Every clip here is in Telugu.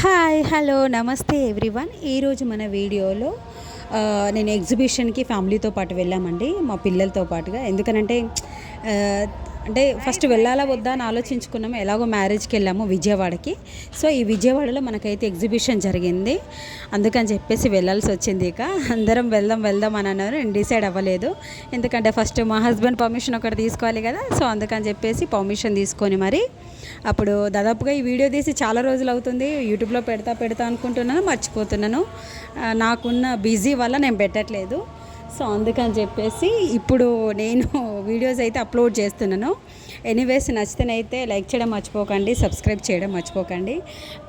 హాయ్ హలో నమస్తే ఎవ్రీవన్. ఈరోజు మన వీడియోలో నేను ఎగ్జిబిషన్కి ఫ్యామిలీతో పాటు వెళ్ళామండి, మా పిల్లలతో పాటుగా. ఎందుకనంటే అంటే ఫస్ట్ వెళ్ళాలా వద్దా అని ఆలోచించుకున్నాము. ఎలాగో మ్యారేజ్కి వెళ్ళాము విజయవాడకి. సో ఈ విజయవాడలో మనకైతే ఎగ్జిబిషన్ జరిగింది, అందుకని చెప్పేసి వెళ్ళాల్సి వచ్చింది. ఇక అందరం వెళ్దాం అని అన్నారు. నేను డిసైడ్ అవ్వలేదు, ఎందుకంటే ఫస్ట్ మా హస్బెండ్ పర్మిషన్ ఒకటి తీసుకోవాలి కదా. సో అందుకని చెప్పేసి పర్మిషన్ తీసుకొని మరి అప్పుడు దాదాపుగా ఈ వీడియో తీసి చాలా రోజులు అవుతుంది. యూట్యూబ్లో పెడతా అనుకుంటున్నాను, మర్చిపోతున్నాను. నాకున్న బిజీ వల్ల నేను పెట్టట్లేదు. సో అందుకని చెప్పేసి ఇప్పుడు నేను వీడియోస్ అయితే అప్లోడ్ చేస్తున్నాను. ఎనీవేస్ నచ్చితేనైతే లైక్ చేయడం మర్చిపోకండి, సబ్స్క్రైబ్ చేయడం మర్చిపోకండి.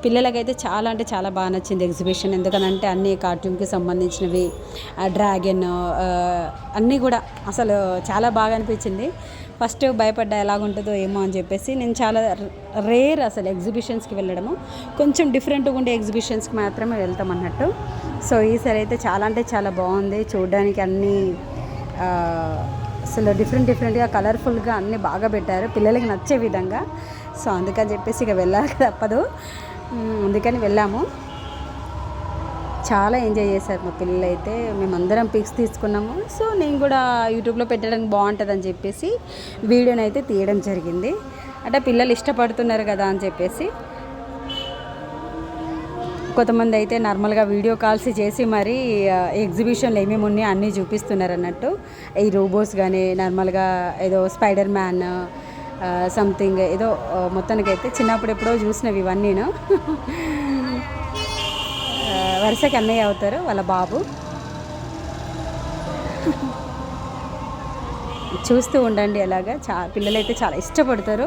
పిల్లలకైతే చాలా అంటే చాలా బాగా నచ్చింది ఎగ్జిబిషన్. ఎందుకంటే అన్ని కార్టూన్కి సంబంధించినవి, డ్రాగన్ అన్నీ కూడా అసలు చాలా బాగా అనిపించింది. ఫస్ట్ భయపడ్డా ఎలాగుంటుందో ఏమో అని చెప్పేసి. నేను చాలా రేర్ అసలు ఎగ్జిబిషన్స్కి వెళ్ళడము, కొంచెం డిఫరెంట్గా ఉండే ఎగ్జిబిషన్స్కి మాత్రమే వెళ్తాం అన్నట్టు. సో ఈసారి అయితే చాలా అంటే చాలా బాగుంది చూడడానికి. అన్నీ అసలు డిఫరెంట్గా కలర్ఫుల్గా అన్నీ బాగా పెట్టారు పిల్లలకి నచ్చే విధంగా. సో అందుకని చెప్పేసి ఇక వెళ్ళాలి తప్పదు, అందుకని వెళ్ళాము. చాలా ఎంజాయ్ చేశారు మా పిల్లలు అయితే. మేమందరం పిక్స్ తీసుకున్నాము. సో నేను కూడా యూట్యూబ్లో పెట్టడానికి బాగుంటుందని చెప్పేసి వీడియోని అయితే తీయడం జరిగింది. అంటే పిల్లలు ఇష్టపడుతున్నారు కదా అని చెప్పేసి. కొంతమంది అయితే నార్మల్గా వీడియో కాల్స్ చేసి మరి ఎగ్జిబిషన్లో ఏమేమి ఉన్నాయో అన్నీ చూపిస్తున్నారు అన్నట్టు. ఈ రోబోట్స్ కానీ నార్మల్గా ఏదో స్పైడర్ మ్యాన్ సంథింగ్ ఏదో మొత్తానికి అయితే చిన్నప్పుడు ఎప్పుడో చూసినవి ఇవన్నీను. వరుసకి అన్నయ్య అవుతారు వాళ్ళ బాబు. చూస్తూ ఉండండి అలాగా. పిల్లలైతే చాలా ఇష్టపడతారు.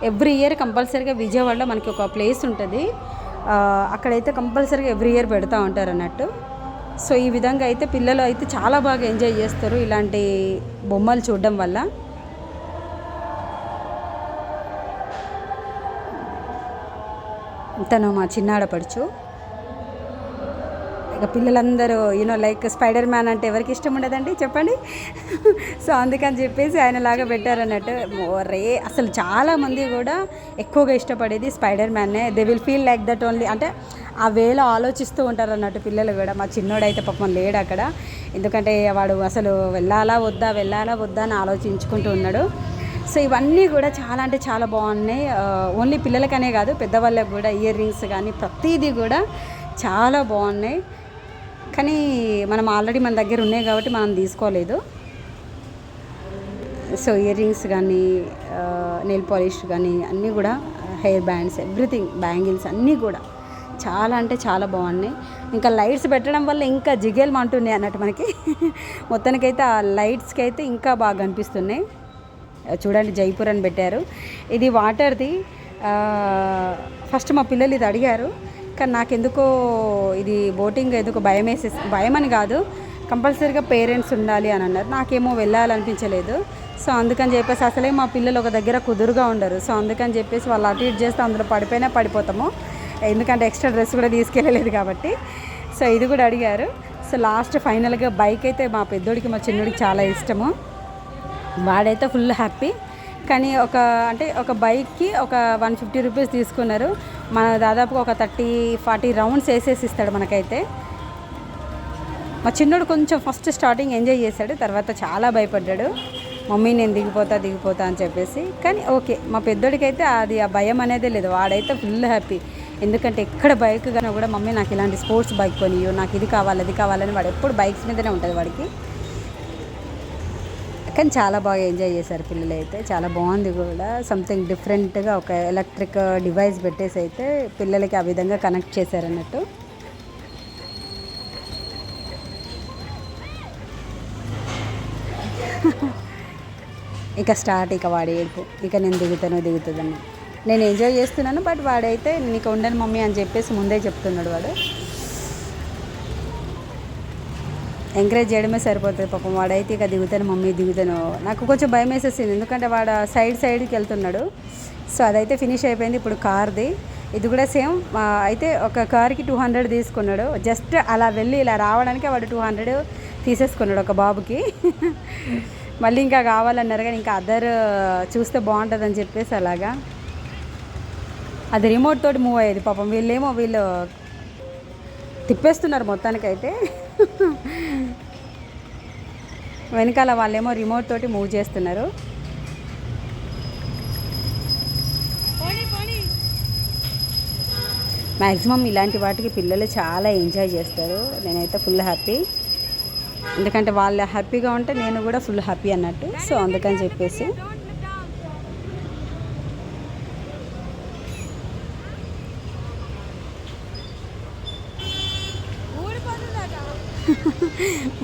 ఎవ్రీ ఇయర్ కంపల్సరీగా విజయవాడలో మనకి ఒక ప్లేస్ ఉంటుంది, అక్కడైతే కంపల్సరీగా ఎవ్రీ ఇయర్ పెడతా ఉంటారు అన్నట్టు. సో ఈ విధంగా అయితే పిల్లలు అయితే చాలా బాగా ఎంజాయ్ చేస్తారు ఇలాంటి బొమ్మలు చూడడం వల్ల. తను మా చిన్నాడపడుచు. ఇక పిల్లలందరూ లైక్ స్పైడర్ మ్యాన్ అంటే ఎవరికి ఇష్టం ఉండదండి చెప్పండి. సో అందుకని చెప్పేసి ఆయనలాగా పెట్టారన్నట్టు. అసలు చాలామంది కూడా ఎక్కువగా ఇష్టపడేది స్పైడర్ మ్యాన్నే. They will feel like that only, అంటే ఆ వేలో ఆలోచిస్తూ ఉంటారు అన్నట్టు పిల్లలు కూడా. మా చిన్నోడైతే పాపం లేడు అక్కడ, ఎందుకంటే వాడు అసలు వెళ్ళాలా వద్దా అని ఆలోచించుకుంటూ ఉన్నాడు. సో ఇవన్నీ కూడా చాలా అంటే చాలా బాగున్నాయి. ఓన్లీ పిల్లలకనే కాదు, పెద్దవాళ్ళకి కూడా ఇయర్ రింగ్స్ కానీ ప్రతిదీ కూడా చాలా బాగున్నాయి. కానీ మనం ఆల్రెడీ మన దగ్గర ఉన్నాయి కాబట్టి మనం తీసుకోలేదు. సో ఇయర్ రింగ్స్ కానీ, నెయిల్ పాలిష్ కానీ అన్నీ కూడా, హెయిర్ బ్యాండ్స్, ఎవ్రీథింగ్, బ్యాంగిల్స్ అన్నీ కూడా చాలా అంటే చాలా బాగున్నాయి. ఇంకా లైట్స్ పెట్టడం వల్ల ఇంకా జిగేలు అంటున్నాయి అన్నట్టు మనకి. మొత్తానికైతే ఆ లైట్స్కి అయితే ఇంకా బాగా కనిపిస్తున్నాయి. చూడండి జైపూర్ అని పెట్టారు. ఇది వాటర్ది. ఫస్ట్ మా పిల్లలు ఇది అడిగారు, కానీ నాకెందుకో ఇది బోటింగ్ ఎందుకో భయం అని కాదు, కంపల్సరీగా పేరెంట్స్ ఉండాలి అని అన్నారు. నాకేమో వెళ్ళాలనిపించలేదు. సో అందుకని చెప్పేసి అసలే మా పిల్లలు ఒక దగ్గర కుదురుగా ఉండరు. సో అందుకని చెప్పేసి వాళ్ళు అటు ఇటు చేస్తే అందులో పడిపోతాము, ఎందుకంటే ఎక్స్ట్రా డ్రెస్ కూడా తీసుకెళ్ళలేదు కాబట్టి. సో ఇది కూడా అడిగారు. సో లాస్ట్ ఫైనల్గా బైక్ అయితే మా పెద్దోడికి మా చిన్నోడికి చాలా ఇష్టము, వాడైతే ఫుల్ హ్యాపీ. కానీ ఒక బైక్కి ఒక 150 రూపీస్ తీసుకున్నారు. మన దాదాపుగా ఒక 30-40 రౌండ్స్ వేసేసి ఇస్తాడు మనకైతే. మా చిన్నోడు కొంచెం ఫస్ట్ స్టార్టింగ్ ఎంజాయ్ చేశాడు, తర్వాత చాలా భయపడ్డాడు, మమ్మీ నేను దిగిపోతా అని చెప్పేసి. కానీ ఓకే, మా పెద్దోడికి అయితే అది ఆ భయం అనేదే లేదు, వాడైతే ఫుల్ హ్యాపీ. ఎందుకంటే ఎక్కడ బైక్ కానీ కూడా మమ్మీ నాకు ఇలాంటి స్పోర్ట్స్ బైక్ కొనియో, నాకు ఇది కావాలని వాడు ఎప్పుడు బైక్స్ మీదనే ఉంటుంది వాడికి. కానీ చాలా బాగా ఎంజాయ్ చేశారు పిల్లలు అయితే. చాలా బాగుంది కూడా, సంథింగ్ డిఫరెంట్గా ఒక ఎలక్ట్రిక్ డివైస్ పెట్టేసి అయితే పిల్లలకి ఆ విధంగా కనెక్ట్ చేశారన్నట్టు. ఇక స్టార్ట్, ఇక వాడి ఏడుపు. ఇక నేను దిగుతుందని నేను ఎంజాయ్ చేస్తున్నాను, బట్ వాడైతే నీకు ఉండను మమ్మీ అని చెప్పేసి ముందే చెప్తున్నాడు. వాడు ఎంకరేజ్ చేయడమే సరిపోతుంది పాపం. వాడైతే ఇక దిగుతాను మమ్మీ దిగుతాను. నాకు కొంచెం భయం వేసేసింది, ఎందుకంటే వాడు సైడ్కి వెళ్తున్నాడు. సో అదైతే ఫినిష్ అయిపోయింది. ఇప్పుడు కార్ది ఇది కూడా సేమ్. అయితే ఒక కార్కి 200 తీసుకున్నాడు. జస్ట్ అలా వెళ్ళి ఇలా రావడానికి వాడు 200 తీసేసుకున్నాడు ఒక బాబుకి. మళ్ళీ ఇంకా కావాలన్నారు, కానీ ఇంకా అదర్ చూస్తే బాగుంటుందని చెప్పేసి అలాగా అది రిమోట్ తోటి మూవ్ అయ్యేది పాపం. వీళ్ళు తిప్పేస్తున్నారు మొత్తానికైతే. వెనకాల వాళ్ళేమో రిమోట్ తోటి మూవ్ చేస్తున్నారు. మ్యాక్సిమం ఇలాంటి వాటికి పిల్లలు చాలా ఎంజాయ్ చేస్తారు. నేనైతే ఫుల్ హ్యాపీ, ఎందుకంటే వాళ్ళు హ్యాపీగా ఉంటే నేను కూడా ఫుల్ హ్యాపీ అన్నట్టు. సో అందుకని చెప్పేసి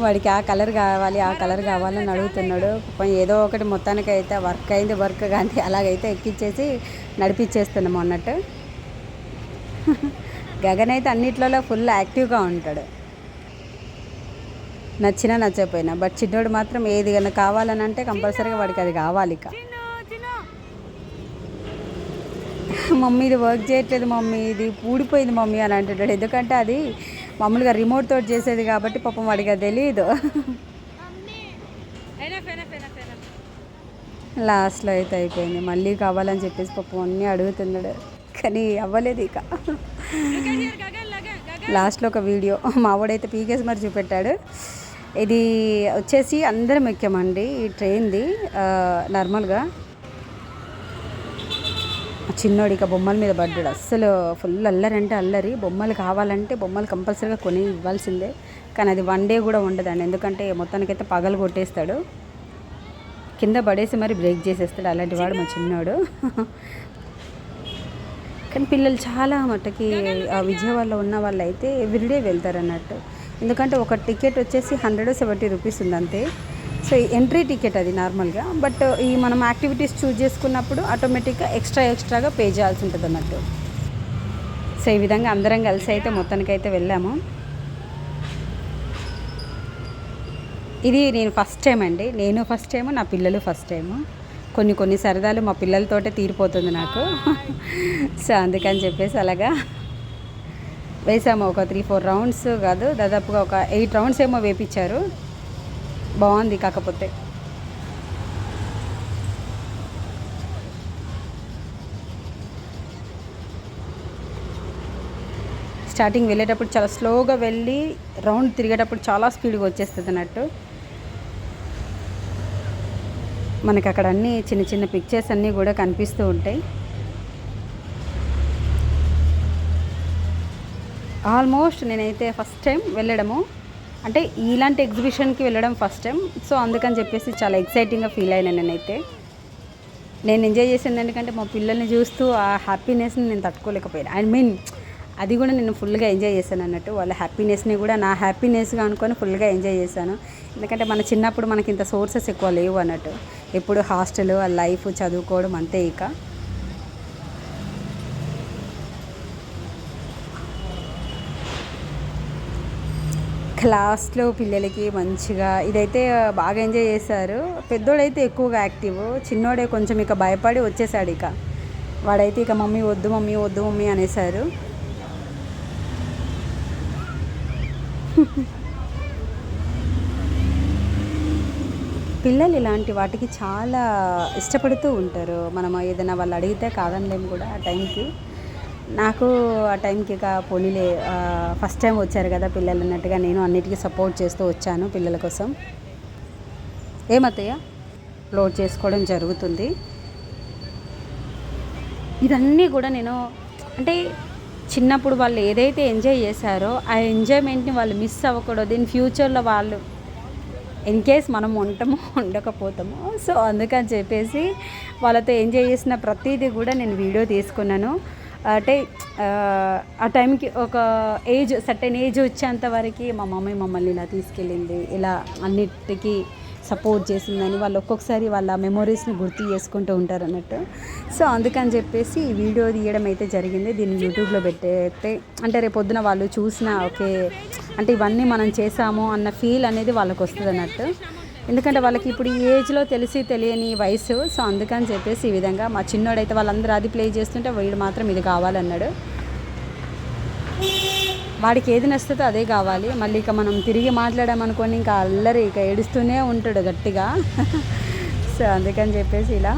వాడికి ఆ కలర్ కావాలని అడుగుతున్నాడు. ఏదో ఒకటి మొత్తానికి అయితే వర్క్ కానీ అలాగైతే ఎక్కించేసి నడిపించేస్తున్నాము అన్నట్టు. గగన్ అయితే అన్నిట్లలో ఫుల్ యాక్టివ్గా ఉంటాడు, నచ్చినా నచ్చకపోయినా. బట్ చిన్నోడు మాత్రం ఏది కన్నా కావాలని అంటే కంపల్సరీగా వాడికి అది కావాలి. ఇక మమ్మీ ఇది వర్క్ చేయట్లేదు మమ్మీ, ఇది ఊడిపోయింది మమ్మీ అని అంటున్నాడు. ఎందుకంటే అది మామూలుగా రిమోట్ తోటి చేసేది కాబట్టి పాపం వాడికి అది తెలియదు. లాస్ట్లో అయితే అయిపోయింది. మళ్ళీ కావాలని చెప్పేసి పాపం అన్నీ అడుగుతున్నాడు, కానీ అవ్వలేదు. ఇక లాస్ట్లో ఒక వీడియో మావాడైతే పీకేసి మరి చూపెట్టాడు. ఇది వచ్చేసి అందరం ఎక్కామండి ఈ ట్రైన్ది. నార్మల్గా చిన్నోడు ఇక బొమ్మల మీద పడ్డాడు. అస్సలు ఫుల్ అల్లరి అంటే అల్లరి. బొమ్మలు కావాలంటే బొమ్మలు కంపల్సరీగా కొని ఇవ్వాల్సిందే, కానీ అది 1 డే కూడా ఉండదండి. ఎందుకంటే మొత్తానికైతే పగలు కొట్టేస్తాడు, కింద పడేసి మరి బ్రేక్ చేసేస్తాడు. అలాంటి వాడు మా చిన్నోడు. కానీ పిల్లలు చాలా మట్టుకి విజయవాడలో ఉన్న వాళ్ళు అయితే ఎవ్రీడే వెళ్తారు అన్నట్టు. ఎందుకంటే ఒక టికెట్ వచ్చేసి 170 రూపీస్ ఉంది అంతే. సో ఎంట్రీ టికెట్ అది నార్మల్గా. బట్ ఈ మనం యాక్టివిటీస్ చూస్ చేసుకున్నప్పుడు ఆటోమేటిక్గా ఎక్స్ట్రాగా పే చేయాల్సి ఉంటుంది అన్నట్టు. సో ఈ విధంగా అందరం కలిసి అయితే మొత్తానికైతే వెళ్ళాము. ఇది నేను ఫస్ట్ టైం అండి, నేను ఫస్ట్ టైము, నా పిల్లలు ఫస్ట్ టైము. కొన్ని సరదాలు మా పిల్లలతోటే తీరిపోతుంది నాకు. సో అందుకని చెప్పేసి అలాగా వేసాము. ఒక 3-4 రౌండ్స్ కాదు, దాదాపుగా ఒక 8 రౌండ్స్ ఏమో వేపించారు. బాగుంది. కాకపోతే స్టార్టింగ్ వెళ్ళేటప్పుడు చాలా స్లోగా వెళ్ళి రౌండ్ తిరిగేటప్పుడు చాలా స్పీడ్గా వచ్చేస్తుంది అన్నట్టు. మనకి అక్కడ అన్నీ చిన్న పిక్చర్స్ అన్నీ కూడా కనిపిస్తూ ఉంటాయి. ఆల్మోస్ట్ నేనైతే ఫస్ట్ టైం వెళ్ళడము, అంటే ఇలాంటి ఎగ్జిబిషన్కి వెళ్ళడం ఫస్ట్ టైం. సో అందుకని చెప్పేసి చాలా ఎక్సైటింగ్గా ఫీల్ అయినా నేను ఎంజాయ్ చేసింది. ఎందుకంటే మా పిల్లల్ని చూస్తూ ఆ హ్యాపీనెస్ని నేను తట్టుకోలేకపోయాను. అది కూడా నేను ఫుల్గా ఎంజాయ్ చేశాను అన్నట్టు. వాళ్ళ హ్యాపీనెస్ని కూడా నా హ్యాపీనెస్గా అనుకొని ఫుల్గా ఎంజాయ్ చేశాను. ఎందుకంటే మన చిన్నప్పుడు మనకి ఇంత సోర్సెస్ ఎక్కువ లేవు అన్నట్టు. ఎప్పుడు హాస్టల్, ఆ లైఫ్, చదువుకోవడం అంతే. ఇక క్లాస్లో పిల్లలకి మంచిగా ఇదైతే బాగా ఎంజాయ్ చేశారు. పెద్దోడైతే ఎక్కువగా యాక్టివ్, చిన్నోడే కొంచెం ఇక భయపడి వచ్చేసాడు. ఇక వాడైతే ఇక మమ్మీ వద్దు మమ్మీ అనేసారు. పిల్లలు ఇలాంటి వాటికి చాలా ఇష్టపడుతూ ఉంటారు. మనం ఏదైనా వాళ్ళు అడిగితే కాదనలేము కూడా ఆ టైంకి. నాకు ఆ టైంకి ఇక పోనీలే, ఫస్ట్ టైం వచ్చారు కదా పిల్లలు అన్నట్టుగా నేను అన్నిటికీ సపోర్ట్ చేస్తూ వచ్చాను పిల్లల కోసం. ఏమత్తయ్య లోడ్ చేసుకోవడం జరుగుతుంది. ఇవన్నీ కూడా నేను అంటే చిన్నప్పుడు వాళ్ళు ఏదైతే ఎంజాయ్ చేశారో ఆ ఎంజాయ్మెంట్ని వాళ్ళు మిస్ అవ్వకూడదు. ఇన్ ఫ్యూచర్లో వాళ్ళు ఇన్ కేస్ మనం ఉండకపోతాము. సో అందుకని చెప్పేసి వాళ్ళతో ఎంజాయ్ చేసిన ప్రతిదీ కూడా నేను వీడియో తీసుకున్నాను. అంటే ఆ టైంకి ఒక సర్టెన్ ఏజ్ వచ్చేంత వరకు మా మమ్మీ మమ్మల్ని ఇలా తీసుకెళ్ళింది, ఇలా అన్నిటికీ సపోర్ట్ చేసిందని వాళ్ళు ఒక్కొక్కసారి వాళ్ళ మెమొరీస్ని గుర్తు చేసుకుంటూ ఉంటారు అన్నట్టు. సో అందుకని చెప్పేసి ఈ వీడియో తీయడం అయితే జరిగింది. దీన్ని యూట్యూబ్లో పెట్టేస్తే అంటే రేపొద్దున వాళ్ళు చూసినా ఓకే, అంటే ఇవన్నీ మనం చేసాము అన్న ఫీల్ అనేది వాళ్ళకి వస్తుంది అన్నట్టు. ఎందుకంటే వాళ్ళకి ఇప్పుడు ఈ ఏజ్లో తెలియని వయసు. సో అందుకని చెప్పేసి ఈ విధంగా మా చిన్నోడైతే వాళ్ళందరూ అది ప్లే చేస్తుంటే వీడు మాత్రం ఇది కావాలన్నాడు. వాడికి ఏది నచ్చుతుందో అదే కావాలి. మళ్ళీ ఇక మనం తిరిగి మాట్లాడామనుకోని ఇంకా అల్లరి, ఇక ఏడుస్తూనే ఉంటాడు గట్టిగా. సో అందుకని చెప్పేసి ఇలా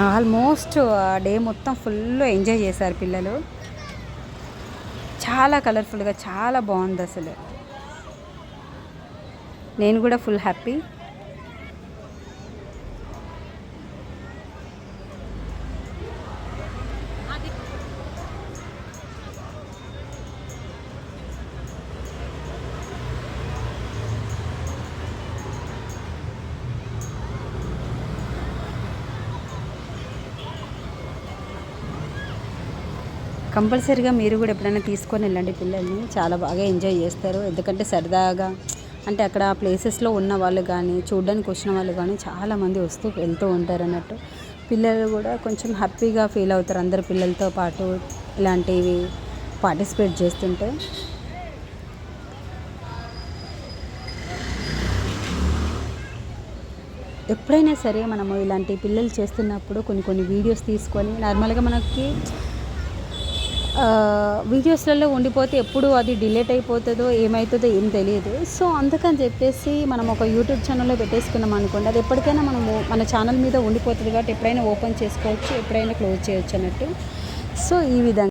ఆల్మోస్ట్ డే మొత్తం ఫుల్ ఎంజాయ్ చేశారు పిల్లలు. చాలా కలర్ఫుల్గా చాలా బాగుంది అసలు. నేను కూడా ఫుల్ హ్యాపీ. కంపల్సరీగా మీరు కూడా ఎప్పుడైనా తీసుకొని వెళ్ళండి పిల్లల్ని, చాలా బాగా ఎంజాయ్ చేస్తారు. ఎందుకంటే సరదాగా అంటే అక్కడ ప్లేసెస్లో ఉన్న వాళ్ళు కానీ చూడడానికి వచ్చిన వాళ్ళు కానీ చాలామంది వస్తూ వెళ్తూ ఉంటారు అన్నట్టు. పిల్లలు కూడా కొంచెం హ్యాపీగా ఫీల్ అవుతారు అందరు పిల్లలతో పాటు ఇలాంటివి పార్టిసిపేట్ చేస్తుంటే. ఎప్పుడైనా సరే మనము ఇలాంటి పిల్లలు చేస్తున్నప్పుడు కొన్ని వీడియోస్ తీసుకొని నార్మల్గా మనకి వీడియోస్లలో ఉండిపోతే ఎప్పుడు అది డిలీట్ అయిపోతుందో ఏమవుతుందో ఏం తెలియదు. సో అందుకని చెప్పేసి మనం ఒక యూట్యూబ్ ఛానల్లో పెట్టేసుకున్నాం అనుకోండి, అది ఎప్పటికైనా మనము మన ఛానల్ మీద ఉండిపోతుంది కాబట్టి ఎప్పుడైనా ఓపెన్ చేసుకోవచ్చు, ఎప్పుడైనా క్లోజ్ చేయొచ్చు అన్నట్టు. సో ఈ విధంగా